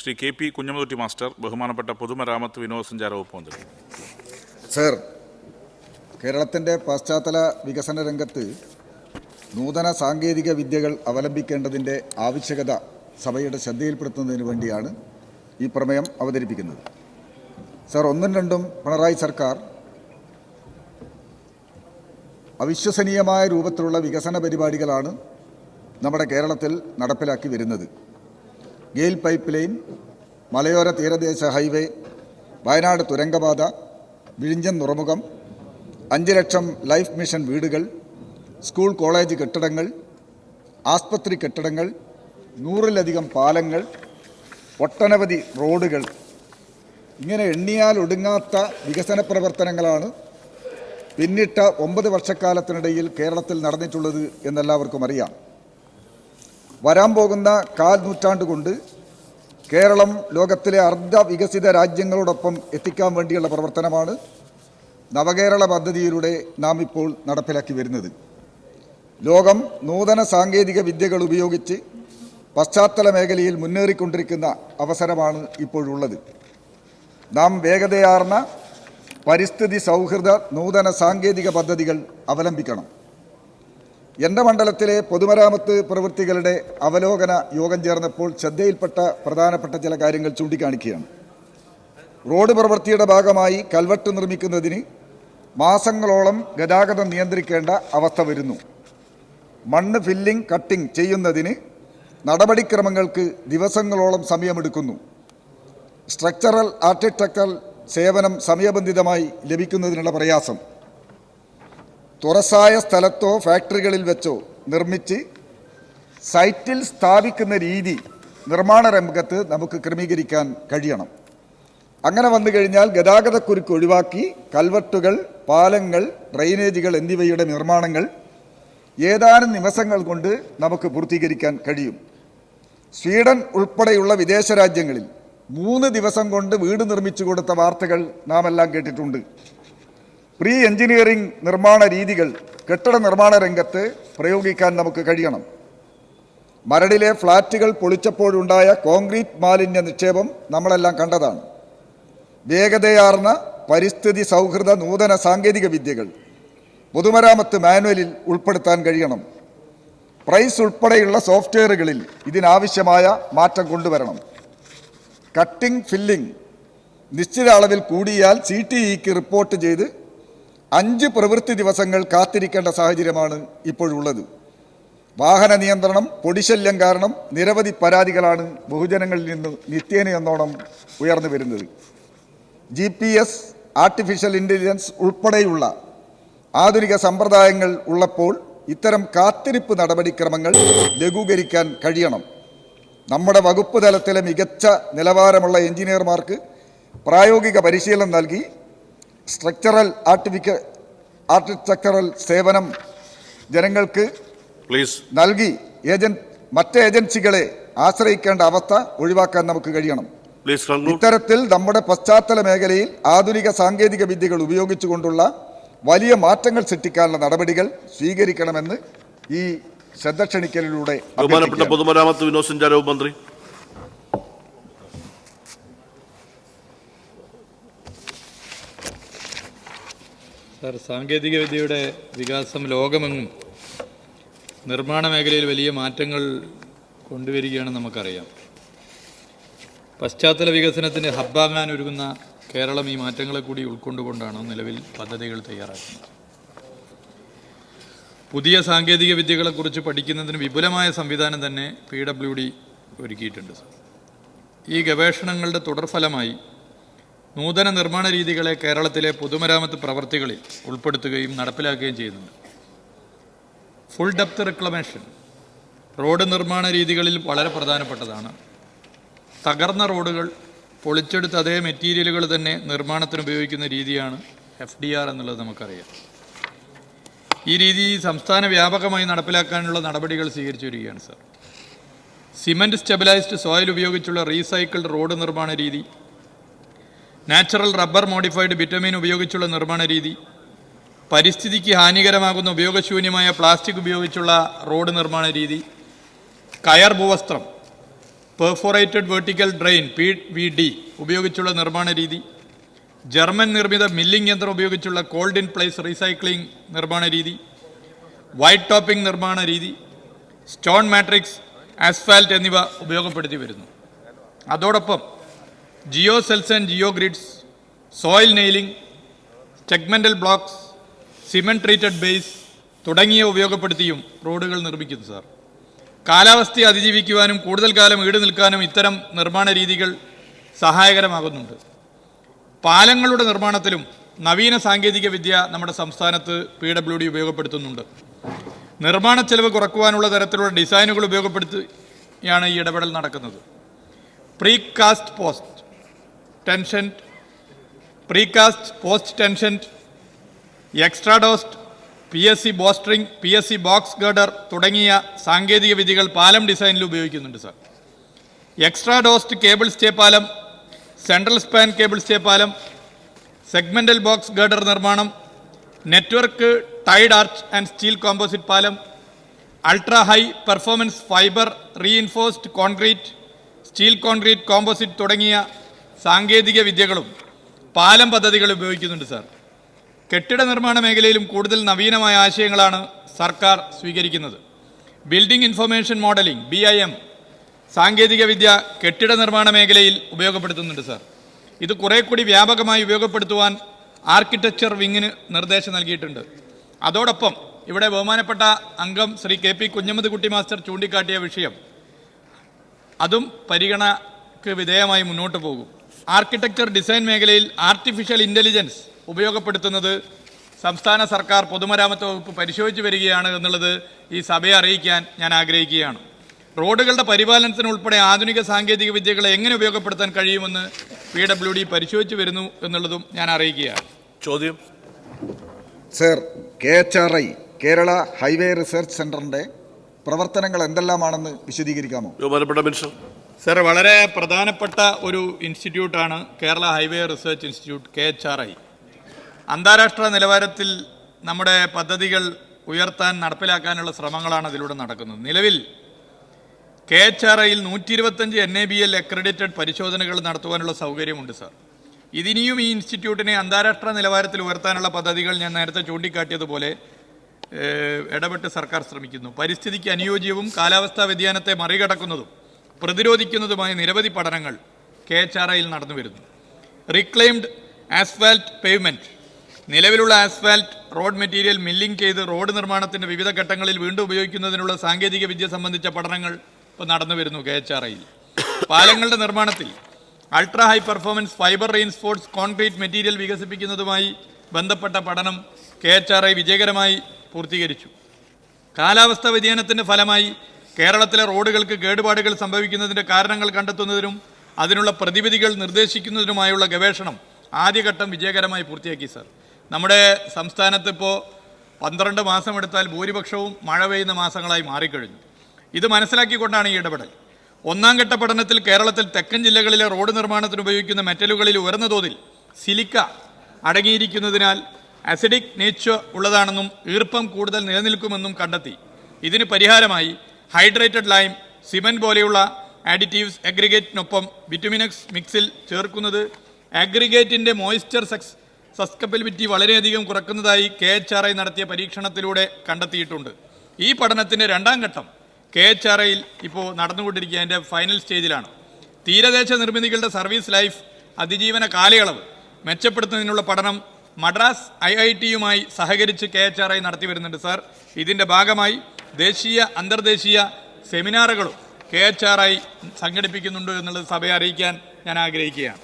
Shri KP Kunhammadutty master, ബഹുമാനപ്പെട്ട പൊതുമരാമത്ത് വിനോദസഞ്ചാര വകുപ്പ് മന്ത്രി. സർ, കേരളത്തിൻ്റെ പശ്ചാത്തല വികസന രംഗത്ത് നൂതന സാങ്കേതിക വിദ്യകൾ അവലംബിക്കേണ്ടതിൻ്റെ ആവശ്യകത സഭയുടെ ശ്രദ്ധയിൽപ്പെടുത്തുന്നതിന് വേണ്ടിയാണ് ഈ പ്രമേയം അവതരിപ്പിക്കുന്നത്. സർ, ഒന്നും രണ്ടും പിണറായി സർക്കാർ അവിശ്വസനീയമായ രൂപത്തിലുള്ള വികസന പരിപാടികളാണ് നമ്മുടെ കേരളത്തിൽ നടപ്പിലാക്കി വരുന്നത്. ഗെയിൽ പൈപ്പ് ലൈൻ, മലയോര തീരദേശ ഹൈവേ, വയനാട് തുരങ്കപാത, വിഴിഞ്ഞം തുറമുഖം, 5 ലക്ഷം ലൈഫ് മിഷൻ വീടുകൾ, സ്കൂൾ കോളേജ് കെട്ടിടങ്ങൾ, ആസ്പത്രി കെട്ടിടങ്ങൾ, 100-ലധികം പാലങ്ങൾ, ഒട്ടനവധി റോഡുകൾ, ഇങ്ങനെ എണ്ണിയാൽ ഒടുങ്ങാത്ത വികസന പ്രവർത്തനങ്ങളാണ് പിന്നിട്ട 9 വർഷക്കാലത്തിനിടയിൽ കേരളത്തിൽ നടന്നിട്ടുള്ളത് എന്നെല്ലാവർക്കും അറിയാം. വരാൻ പോകുന്ന 4 നൂറ്റാണ്ട് കൊണ്ട് കേരളം ലോകത്തിലെ അർദ്ധ വികസിത രാജ്യങ്ങളോടൊപ്പം എത്തിക്കാൻ വേണ്ടിയുള്ള പ്രവർത്തനമാണ് നവകേരള പദ്ധതിയിലൂടെ നാം ഇപ്പോൾ നടപ്പിലാക്കി വരുന്നത്. ലോകം നൂതന സാങ്കേതിക വിദ്യകൾ ഉപയോഗിച്ച് പശ്ചാത്തല മേഖലയിൽ മുന്നേറിക്കൊണ്ടിരിക്കുന്ന അവസരമാണ് ഇപ്പോഴുള്ളത്. നാം വേഗതയാർന്ന പരിസ്ഥിതി സൗഹൃദ നൂതന സാങ്കേതിക പദ്ധതികൾ അവലംബിക്കണം. എൻ്റെ മണ്ഡലത്തിലെ പൊതുമരാമത്ത് പ്രവൃത്തികളുടെ അവലോകന യോഗം ചേർന്നപ്പോൾ ശ്രദ്ധയിൽപ്പെട്ട പ്രധാനപ്പെട്ട ചില കാര്യങ്ങൾ ചൂണ്ടിക്കാണിക്കുകയാണ്. റോഡ് പ്രവൃത്തിയുടെ ഭാഗമായി കൽവെട്ട് നിർമ്മിക്കുന്നതിന് മാസങ്ങളോളം ഗതാഗതം നിയന്ത്രിക്കേണ്ട അവസ്ഥ വരുന്നു. മണ്ണ് ഫില്ലിംഗ്, കട്ടിംഗ് ചെയ്യുന്നതിന് നടപടിക്രമങ്ങൾക്ക് ദിവസങ്ങളോളം സമയമെടുക്കുന്നു. സ്ട്രക്ചറൽ ആർക്കിടെക്ചറൽ സേവനം സമയബന്ധിതമായി ലഭിക്കുന്നതിനുള്ള പ്രയാസം. തുറസായ സ്ഥലത്തോ ഫാക്ടറികളിൽ വെച്ചോ നിർമ്മിച്ച് സൈറ്റിൽ സ്ഥാപിക്കുന്ന രീതി നിർമ്മാണ രംഗത്ത് നമുക്ക് ക്രമീകരിക്കാൻ കഴിയണം. അങ്ങനെ വന്നു കഴിഞ്ഞാൽ ഗതാഗതക്കുരുക്ക് ഒഴിവാക്കി കൽവെട്ടുകൾ, പാലങ്ങൾ, ഡ്രെയിനേജുകൾ എന്നിവയുടെ നിർമ്മാണങ്ങൾ ഏതാനും നിമിഷങ്ങൾ കൊണ്ട് നമുക്ക് പൂർത്തീകരിക്കാൻ കഴിയും. സ്വീഡൻ ഉൾപ്പെടെയുള്ള വിദേശ രാജ്യങ്ങളിൽ 3 ദിവസം കൊണ്ട് വീട് നിർമ്മിച്ചു കൊടുത്ത വാർത്തകൾ നാം എല്ലാം കേട്ടിട്ടുണ്ട്. പ്രീ എഞ്ചിനീയറിംഗ് നിർമ്മാണ രീതികൾ കെട്ടിട നിർമ്മാണ രംഗത്ത് പ്രയോഗിക്കാൻ നമുക്ക് കഴിയണം. മരടിലെ ഫ്ളാറ്റുകൾ പൊളിച്ചപ്പോഴുണ്ടായ കോൺക്രീറ്റ് മാലിന്യ നിക്ഷേപം നമ്മളെല്ലാം കണ്ടതാണ്. വേഗതയാർന്ന പരിസ്ഥിതി സൗഹൃദ നൂതന സാങ്കേതിക വിദ്യകൾ പൊതുമരാമത്ത് മാനുവലിൽ ഉൾപ്പെടുത്താൻ കഴിയണം. പ്രൈസ് ഉൾപ്പെടെയുള്ള സോഫ്റ്റ്വെയറുകളിൽ ഇതിനാവശ്യമായ മാറ്റം കൊണ്ടുവരണം. കട്ടിംഗ്, ഫില്ലിംഗ് നിശ്ചിത അളവിൽ കൂടിയാൽ CTEക്ക് റിപ്പോർട്ട് ചെയ്ത് 5 പ്രവൃത്തി ദിവസങ്ങൾ കാത്തിരിക്കേണ്ട സാഹചര്യമാണ് ഇപ്പോഴുള്ളത്. വാഹന നിയന്ത്രണം, പൊടിശല്യം കാരണം നിരവധി പരാതികളാണ് ബഹുജനങ്ങളിൽ നിന്ന് നിത്യേനയെന്നോണം ഉയർന്നു വരുന്നത്. GPS, ആർട്ടിഫിഷ്യൽ ഇൻ്റലിജൻസ് ഉൾപ്പെടെയുള്ള ആധുനിക സമ്പ്രദായങ്ങൾ ഉള്ളപ്പോൾ ഇത്തരം കാത്തിരിപ്പ് നടപടിക്രമങ്ങൾ ലഘൂകരിക്കാൻ കഴിയണം. നമ്മുടെ വകുപ്പ് തലത്തിലെ മികച്ച നിലവാരമുള്ള എഞ്ചിനീയർമാർക്ക് പ്രായോഗിക പരിശീലനം നൽകി സ്ട്രക്ചറൽ ആർക്കിടെക്ചറൽ സേവനം ജനങ്ങൾക്ക് നൽകി മറ്റ് ഏജൻസികളെ ആശ്രയിക്കേണ്ട അവസ്ഥ ഒഴിവാക്കാൻ നമുക്ക് കഴിയണം. ഇത്തരത്തിൽ നമ്മുടെ പശ്ചാത്തല മേഖലയിൽ ആധുനിക സാങ്കേതിക വിദ്യകൾ ഉപയോഗിച്ചുകൊണ്ടുള്ള വലിയ മാറ്റങ്ങൾ സൃഷ്ടിക്കാനുള്ള നടപടികൾ സ്വീകരിക്കണമെന്ന് ഈ ശ്രദ്ധ ക്ഷണിക്കലിലൂടെ ബഹുമാനപ്പെട്ട പൊതുമരാമത്ത് വിനോദസഞ്ചാര വകുപ്പ് മന്ത്രി. സാർ, സാങ്കേതിക വിദ്യയുടെ വികാസം ലോകമെങ്ങും നിർമ്മാണ മേഖലയിൽ വലിയ മാറ്റങ്ങൾ കൊണ്ടുവരികയാണെന്ന് നമുക്കറിയാം. പശ്ചാത്തല വികസനത്തിന് ഹബ്ബാകാൻ ഒരുങ്ങുന്ന കേരളം ഈ മാറ്റങ്ങളെ കൂടി ഉൾക്കൊണ്ടുകൊണ്ടാണ് നിലവിൽ പദ്ധതികൾ തയ്യാറാക്കുന്നത്. പുതിയ സാങ്കേതിക വിദ്യകളെക്കുറിച്ച് പഠിക്കുന്നതിന് വിപുലമായ സംവിധാനം തന്നെ PWD ഒരുക്കിയിട്ടുണ്ട്. ഈ ഗവേഷണങ്ങളുടെ തുടർഫലമായി നൂതന നിർമ്മാണ രീതികളെ കേരളത്തിലെ പൊതുമരാമത്ത് പ്രവർത്തികളിൽ ഉൾപ്പെടുത്തുകയും നടപ്പിലാക്കുകയും ചെയ്യുന്നുണ്ട്. ഫുൾ ഡെപ്ത് റിക്ലമേഷൻ റോഡ് നിർമ്മാണ രീതികളിൽ വളരെ പ്രധാനപ്പെട്ടതാണ്. തകർന്ന റോഡുകൾ പൊളിച്ചെടുത്ത് അതേ മെറ്റീരിയലുകൾ തന്നെ നിർമ്മാണത്തിന് ഉപയോഗിക്കുന്ന രീതിയാണ് FDR എന്നുള്ളത് നമുക്കറിയാം. ഈ രീതി സംസ്ഥാന വ്യാപകമായി നടപ്പിലാക്കാനുള്ള നടപടികൾ സ്വീകരിച്ചു വരികയാണ് സാർ. സിമൻറ്റ് സ്റ്റെബിലൈസ്ഡ് സോയിൽ ഉപയോഗിച്ചുള്ള റീസൈക്കിൾഡ് റോഡ് നിർമ്മാണ രീതി, നാച്ചുറൽ റബ്ബർ മോഡിഫൈഡ് ബിറ്റമിൻ ഉപയോഗിച്ചുള്ള നിർമ്മാണ രീതി, പരിസ്ഥിതിക്ക് ഹാനികരമാകുന്ന ഉപയോഗശൂന്യമായ പ്ലാസ്റ്റിക് ഉപയോഗിച്ചുള്ള റോഡ് നിർമ്മാണ രീതി, കയർ ഭൂവസ്ത്രം പെർഫോറേറ്റഡ് വെർട്ടിക്കൽ ഡ്രെയിൻ PVD ഉപയോഗിച്ചുള്ള നിർമ്മാണ രീതി, ജർമ്മൻ നിർമ്മിത മില്ലിംഗ് യന്ത്രം ഉപയോഗിച്ചുള്ള കോൾഡ് ഇൻ പ്ലേസ് റീസൈക്ലിംഗ് നിർമ്മാണ രീതി, വൈറ്റ് ടോപ്പിംഗ് നിർമ്മാണ രീതി, സ്റ്റോൺ മാട്രിക്സ്, ആസ്ഫാൽറ്റ് എന്നിവ ഉപയോഗപ്പെടുത്തി വരുന്നു. അതോടൊപ്പം geo cells and geo grids, soil nailing, segmental blocks, cement treated base തുടങ്ങിയ ഉപയോഗപ്പെടുത്തിയും റോഡുകൾ നിർമ്മിക്കുന്നു സാർ. കാലാവസ്ഥയെ അതിജീവിക്കുവാനും കൂടുതൽ കാലം ഈട് നിൽക്കാനും ഇത്തരം നിർമ്മാണ രീതികൾ സഹായകരമാകുന്നുണ്ട്. പാലങ്ങളുടെ നിർമ്മാണത്തിലും നവീന സാങ്കേതിക വിദ്യ നമ്മുടെ സംസ്ഥാനത്ത് PWD ഉപയോഗപ്പെടുത്തുന്നുണ്ട്. നിർമ്മാണ ചെലവ് കുറയ്ക്കുവാനുള്ള തരത്തിലുള്ള ഡിസൈനുകൾ ഉപയോഗപ്പെടുത്തിയാണ് ഈ ഇടപെടൽ നടക്കുന്നത്. Precast post tensioned, extradosed, PSC bowstring, PSC box girder തുടങ്ങിയ സാങ്കേതിക വിദ്യകൾ പാലം ഡിസൈനിൽ ഉപയോഗിക്കുന്നുണ്ട് സാർ. എക്സ്ട്രാഡോസ്റ്റ് കേബിൾ സ്റ്റേ പാലം, സെൻട്രൽ സ്പാൻ കേബിൾ സ്റ്റേ പാലം, സെഗ്മെന്റൽ ബോക്സ് ഗർഡർ നിർമ്മാണം, network tied arch and steel composite പാലം, ultra high performance fibre reinforced concrete, steel concrete composite തുടങ്ങിയ സാങ്കേതിക വിദ്യകളും പാലം പദ്ധതികൾ ഉപയോഗിക്കുന്നുണ്ട് സാർ. കെട്ടിട നിർമ്മാണ മേഖലയിലും കൂടുതൽ നവീനമായ ആശയങ്ങളാണ് സർക്കാർ സ്വീകരിക്കുന്നത്. ബിൽഡിംഗ് ഇൻഫർമേഷൻ മോഡലിംഗ് BIM സാങ്കേതിക വിദ്യ കെട്ടിട നിർമ്മാണ മേഖലയിൽ ഉപയോഗപ്പെടുത്തുന്നുണ്ട് സാർ. ഇത് കുറെ കൂടി വ്യാപകമായി ഉപയോഗപ്പെടുത്തുവാൻ ആർക്കിടെക്ചർ വിങ്ങിന് നിർദ്ദേശം നൽകിയിട്ടുണ്ട്. അതോടൊപ്പം ഇവിടെ ബഹുമാനപ്പെട്ട അംഗം ശ്രീ KP കുഞ്ഞമ്മദ്കുട്ടി മാസ്റ്റർ ചൂണ്ടിക്കാട്ടിയ വിഷയം അതും പരിഗണനയ്ക്ക് വിധേയമായി മുന്നോട്ട് പോകും. ആർക്കിടെക്ചർ ഡിസൈൻ മേഖലയിൽ ആർട്ടിഫിഷ്യൽ ഇൻ്റലിജൻസ് ഉപയോഗപ്പെടുത്തുന്നത് സംസ്ഥാന സർക്കാർ പൊതുമരാമത്ത് വകുപ്പ് പരിശോധിച്ച് വരികയാണ് എന്നുള്ളത് ഈ സഭയെ അറിയിക്കാൻ ഞാൻ ആഗ്രഹിക്കുകയാണ്. റോഡുകളുടെ പരിപാലനത്തിനുൾപ്പെടെ ആധുനിക സാങ്കേതിക വിദ്യകളെ എങ്ങനെ ഉപയോഗപ്പെടുത്താൻ കഴിയുമെന്ന് PWD പരിശോധിച്ച് വരുന്നു എന്നുള്ളതും ഞാൻ അറിയിക്കുകയാണ്. ചോദ്യം sir, KHRI Kerala highway research സെന്ററിന്റെ പ്രവർത്തനങ്ങൾ എന്തെല്ലാമാണെന്ന് വിശദീകരിക്കാമോ? സർ, വളരെ പ്രധാനപ്പെട്ട ഒരു ഇൻസ്റ്റിറ്റ്യൂട്ടാണ് Kerala highway research institute KHRI. അന്താരാഷ്ട്ര നിലവാരത്തിൽ നമ്മുടെ പദ്ധതികൾ ഉയർത്താൻ നടപ്പിലാക്കാനുള്ള ശ്രമങ്ങളാണ് അതിലൂടെ നടക്കുന്നത്. നിലവിൽ KHRIയിൽ 125 NABL അക്രഡിറ്റഡ് പരിശോധനകൾ നടത്തുവാനുള്ള സൗകര്യമുണ്ട് സാർ. ഇതിനിയും ഈ ഇൻസ്റ്റിറ്റ്യൂട്ടിനെ അന്താരാഷ്ട്ര നിലവാരത്തിൽ ഉയർത്താനുള്ള പദ്ധതികൾ ഞാൻ നേരത്തെ ചൂണ്ടിക്കാട്ടിയതുപോലെ ഇടപെട്ട് സർക്കാർ ശ്രമിക്കുന്നു. പരിസ്ഥിതിക്ക് അനുയോജ്യവും കാലാവസ്ഥാ വ്യതിയാനത്തെ മറികടക്കുന്നതും പ്രതിരോധിക്കുന്നതുമായ നിരവധി പഠനങ്ങൾ KHRIയിൽ നടന്നു വരുന്നു. റീക്ലെയിംഡ് ആസ്ഫാൽറ്റ് പേയ്മെൻറ്റ്, നിലവിലുള്ള ആസ്ഫാൽറ്റ് റോഡ് മെറ്റീരിയൽ മില്ലിംഗ് ചെയ്ത് റോഡ് നിർമ്മാണത്തിൻ്റെ വിവിധ ഘട്ടങ്ങളിൽ വീണ്ടും ഉപയോഗിക്കുന്നതിനുള്ള സാങ്കേതിക വിദ്യ സംബന്ധിച്ച പഠനങ്ങൾ ഇപ്പോൾ നടന്നു വരുന്നു KHRIയിൽ. പാലങ്ങളുടെ നിർമ്മാണത്തിൽ ultra high performance fibre reinforced concrete material വികസിപ്പിക്കുന്നതുമായി ബന്ധപ്പെട്ട പഠനം KHRI വിജയകരമായി പൂർത്തീകരിച്ചു. കാലാവസ്ഥാ വ്യതിയാനത്തിൻ്റെ ഫലമായി കേരളത്തിലെ റോഡുകൾക്ക് കേടുപാടുകൾ സംഭവിക്കുന്നതിൻ്റെ കാരണങ്ങൾ കണ്ടെത്തുന്നതിനും അതിനുള്ള പ്രതിവിധികൾ നിർദ്ദേശിക്കുന്നതിനുമായുള്ള ഗവേഷണം ആദ്യഘട്ടം വിജയകരമായി പൂർത്തിയാക്കി സാർ. നമ്മുടെ സംസ്ഥാനത്ത് ഇപ്പോൾ 12 മാസം എടുത്താൽ ഭൂരിപക്ഷവും മഴ പെയ്യുന്ന മാസങ്ങളായി മാറിക്കഴിഞ്ഞു. ഇത് മനസ്സിലാക്കിക്കൊണ്ടാണ് ഈ ഇടപെടൽ. ഒന്നാം ഘട്ട പഠനത്തിൽ കേരളത്തിൽ തെക്കൻ ജില്ലകളിലെ റോഡ് നിർമ്മാണത്തിന് ഉപയോഗിക്കുന്ന മെറ്റലുകളിൽ ഉയർന്ന തോതിൽ സിലിക്ക അടങ്ങിയിരിക്കുന്നതിനാൽ അസിഡിക് നേച്ചർ ഉള്ളതാണെന്നും ഈർപ്പം കൂടുതൽ നിലനിൽക്കുമെന്നും കണ്ടെത്തി. ഇതിന് പരിഹാരമായി ഹൈഡ്രേറ്റഡ് ലൈം, സിമന്റ് പോലെയുള്ള ആഡിറ്റീവ്സ് അഗ്രിഗേറ്റിനൊപ്പം ബിറ്റുമിനക്സ് മിക്സിൽ ചേർക്കുന്നത് അഗ്രിഗേറ്റിൻ്റെ മോയ്സ്ചർ സസ്കെപ്പിലിറ്റി വളരെയധികം കുറക്കുന്നതായി KHRI നടത്തിയ പരീക്ഷണത്തിലൂടെ കണ്ടെത്തിയിട്ടുണ്ട്. ഈ പഠനത്തിൻ്റെ രണ്ടാം ഘട്ടം KHRIയിൽ ഇപ്പോൾ നടന്നുകൊണ്ടിരിക്കുക, അതിൻ്റെ ഫൈനൽ സ്റ്റേജിലാണ്. തീരദേശ നിർമ്മിതികളുടെ സർവീസ് ലൈഫ് അതിജീവന കാലയളവ് മെച്ചപ്പെടുത്തുന്നതിനുള്ള പഠനം മദ്രാസ് IITയുമായി സഹകരിച്ച് KHRI നടത്തി വരുന്നുണ്ട് സാർ. ഇതിൻ്റെ ഭാഗമായി ദേശീയ അന്തർദേശീയ സെമിനാറുകളും KHRI സംഘടിപ്പിക്കുന്നുണ്ട് എന്നുള്ളത് സഭയെ അറിയിക്കാൻ ഞാൻ ആഗ്രഹിക്കുകയാണ്.